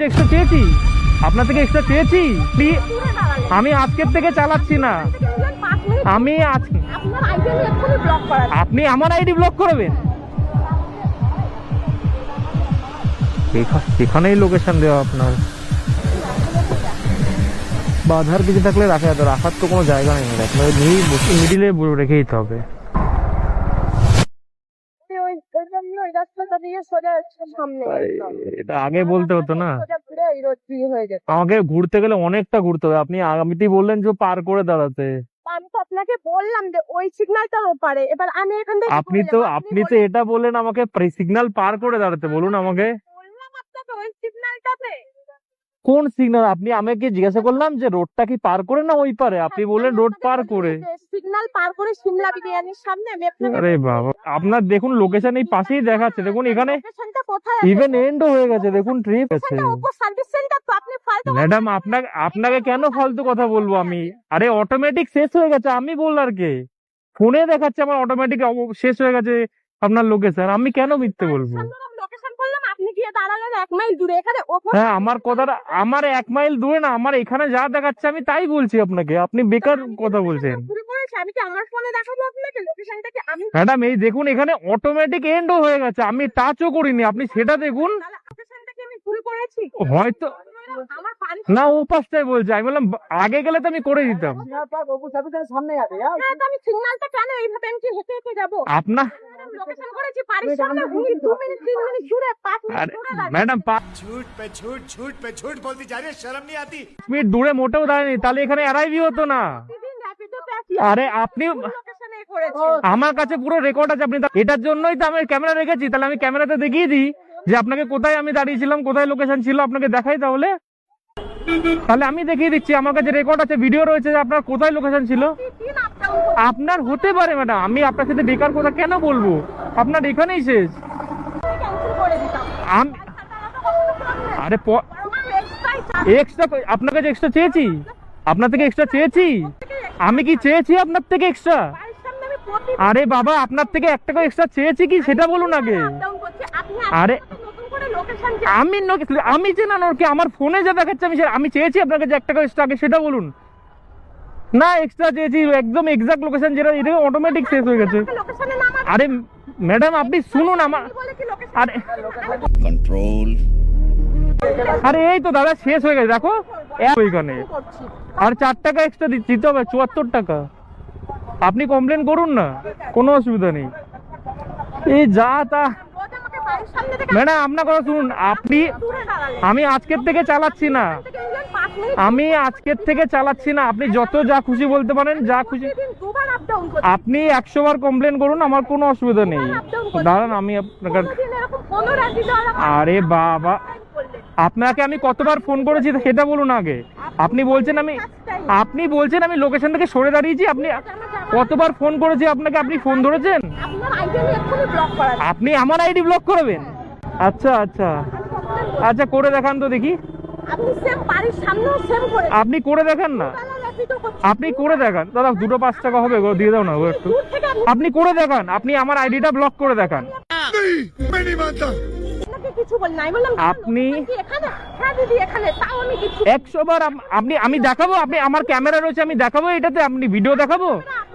Extra চেয়েছি, আপনার থেকে এক্সট্রা চেয়েছি। আমি আজকের থেকে চালাচ্ছি না। আমি আপনি আমার আইডি ব্লক করবেন? এখানেই লোকেশন দেওয়া আপনার। বাধার কিছু থাকলে রাখার তো কোনো জায়গা নেই, আপনার মিডিলে রেখেই দিতে হবে। এটা আগে বলতে হতো না, আমাকে ঘুরতে গেলে অনেকটা ঘুরতে হবে। আপনি আগামীতেই বললেন যে পার করে দাঁড়াতে। আমি তো আপনাকে বললাম যে ওই সিগন্যালটার ওপারে, এবার আমি এখান থেকে আপনি তো এটা বললেন আমাকে সিগন্যাল পার করে দাঁড়াতে। বলুন আমাকে বললাম আপনাকে ওই সিগন্যালটাতে। কোন সিগন্যাল? আপনি আমাকে জিজ্ঞাসা করলাম যে রোডটা কি পার করে না ওই পারে, আপনি বললেন রোড পার করে। সিগন্যাল পার করে সিমলা বিরিয়ানির সামনে আমি আপনাকে। আরে বাবা, আপনার দেখুন লোকেশন এই পাশেই দেখাচ্ছে, দেখুন এখানে লোকেশনটা কোথায়? ইভেন এন্ড হয়ে গেছে, দেখুন ট্রিপ আছে। ওপর সার্ভিস সেন্টার তো, আপনি ফালতু। ম্যাডাম আপনাকে কেন ফালতু কথা বলবো আমি? আরে অটোমেটিক শেষ হয়ে গেছে, আমি বললার কে? ফোনে দেখাচ্ছে আমার অটোমেটিক শেষ হয়ে গেছে আপনার লোকেশন, আমি কেন মিথ্যে বলবো? লোকেশন বললাম, আপনি গিয়ে দাঁড়ালেন 1 মাইল দূরে, এখানে ওপর। হ্যাঁ, আমার কথাটা আমার 1 মাইল দূরে না, আমার এখানে যা দেখাচ্ছে আমি তাই বলছি আপনাকে, আপনি বেকার কথা বলছেন। শুরু করেছি, আমি কি আমার ফোনে দেখাবো আপনাকে লোকেশনটা? কি আমি ম্যাডাম এই দেখুন এখানে অটোমেটিক এন্ডও হয়ে গেছে, আমি টাচও করিনি, আপনি সেটা দেখুন। লোকেশনটা কি আমি শুরু করেছি? হয়তো আমার পানি না, ও পাশটাই বলছে, আমি বললাম আগে গেলে তো আমি করে দিতাম। হ্যাঁ, তো আমি সিগন্যালটা কেন এইভাবে আমি কি হেঁটে হেঁটে যাবো? আপনার লোকেশন করেছি বাড়ির সামনে, 2 মিনিট 3 মিনিট দূরে, 5 মিনিট দূরে দাঁড়িয়ে। ম্যাডাম 5 झूठ बोलती जा रही है, शर्म नहीं आती? মিনিট দূরে মোটেও দাঁড়ায়নি, তাহলে এখানে অ্যারাইভই হতো না। প্রতিদিন র্যাপিডোতে আসি, আরে আপনি লোকেশনে করেছি। আমার কাছে পুরো রেকর্ড আছে, আপনি এটার জন্যই তো আমি ক্যামেরা রেখেছি, তাহলে আমি ক্যামেরাতে দেখিয়ে দিই যে আপনাকে কোথায় আমি দাঁড়িয়েছিলাম, কোথায় লোকেশন ছিল, আপনাকে দেখাই। তাহলে আমি দেখিয়ে দিচ্ছি, আমার কাছে রেকর্ড আছে, ভিডিও রয়েছে যে আপনার কোথায় লোকেশন ছিল। প্রতিদিন আপ ডাউন আপনার হতে পারে ম্যাডাম, আমি আপনার সাথে বেকার কথা কেন বলবো? আপনার এখানেই শেষ। ক্যান্সেল করে দিতাম। আমি আরে আমার এক্সট্রাই চার্জ। এক্সট্রা আপনার কাছে এক্সট্রা চেয়েছি, আপনার থেকে এক্সট্রা চেয়েছি? আমি কি চেয়েছি আপনার থেকে এক্সট্রা? বাড়ির সামনে আমি প্রতিদিন আরে বাবা, আপনার থেকে 1 টাকা এক্সট্রা চেয়েছি কি সেটা বলুন আগে। আপ ডাউন করছি, আপনি আরে নতুন করে লোকেশন আমি চেনানোর কি? আমার ফোনে যা দেখাচ্ছে আমি চেয়েছি আপনার কাছে 1 টাকা এক্সট্রা, আগে সেটা বলুন না। এক্সট্রা চেয়েছি একদম এক্সাক্ট লোকেশন, যেটা এটা অটোমেটিক শেষ হয়ে গেছে। লোকেশনে নামা। আরে ম্যাডাম আপনি শুনুন আমার। বলে কি লোকেশন? আরে कंट्रोल। আরে এই তো দাদা শেষ হয়ে গেছে, দেখো ওইখানে। আর 4 টাকা এক্সট্রা দিতে হবে, 74 টাকা। আপনি কমপ্লেন করুন না, কোনো অসুবিধা নেই। এই যা তা রোজ আমাকে বাড়ির সামনে থেকে ম্যাডাম আপনার কথা শুনুন, দূরে দাঁড়ালেন। আমি আজকের থেকে চালাচ্ছি না, থেকে নিলেন 5 মিনিট। আমি আজকের থেকে চালাচ্ছি না। আপনি যত যা খুশি বলতে পারেন, যা খুশি। প্রতিদিন দুবার আপ ডাউন করছি। আপনি 100 বার কমপ্লেন করুন, আমার কোনো অসুবিধা নেই। দাঁড়ান আমি আপনাকে। কোনোদিন এরকম কোনো র্যাপিডো আর আমার আরে বাবা, করলেন। আপনাকে আমি কতবার ফোন করেছি সেটা বলুন আগে। আপনি বলছেন আমি লোকেশন থেকে সরে দাঁড়িয়েছি। আপনি কতবার ফোন করেছি আপনাকে, আপনি ফোন ধরেছেন? আপনার আইডি আমি এক্ষুনি ব্লক করা। আপনি আমার আইডি ব্লক করবেন? আচ্ছা আচ্ছা আচ্ছা, করে দেখান তো দেখি। আপনি সেম বাড়ির সামনেও সেম করে। আপনি করে দেখান না, র্যাপিডো করছি। আপনি করে দেখান দাদা। 2 5 টাকা হবে গো, দিয়ে দাও না গো একটু। দূর থেকে আপনি করে দেখান, আপনি আমার আইডিটা ব্লক করে দেখান। मैं नहीं मानता। আপনাকে কিছু বল নাই, বললাম আপনি- এখানে। হ্যাঁ দিদি এখানে, তাও আমি কিছু 100 বার আমি দেখাবো, আপনি আমার ক্যামেরা রয়েছে, আমি দেখাবো এটাতে, আপনি ভিডিও দেখাবো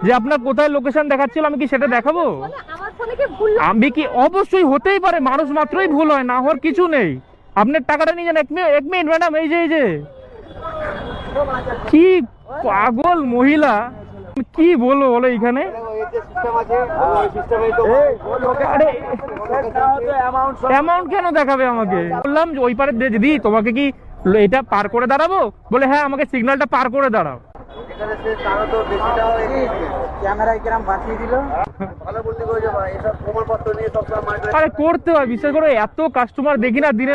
যে আপনার কোথায় লোকেশন দেখাচ্ছিল, আমি কি সেটা দেখাবো? বলে আমার ফোনে কি ভুল? আমি কি অবশ্যই হতেই পারে, মানুষ মাত্রই ভুল হয়, না হওয়ার কিছু নেই। আপনার টাকাটা নিয়ে যান। 1 মিনিট ম্যাডাম, এই যে কি পাগল মহিলা, কি বলবো বলো এইখানে। আরে অ্যামাউন্ট কেন দেখাবে আমাকে? বললাম যে ওই পারে দিদি তোমাকে কি এটা পার করে দাঁড়াবো? বলে হ্যাঁ, আমাকে সিগন্যালটা পার করে দাঁড়াও। আরে করতে হয়, বিশ্বাস করো এত কাস্টমার দেখি না দিনে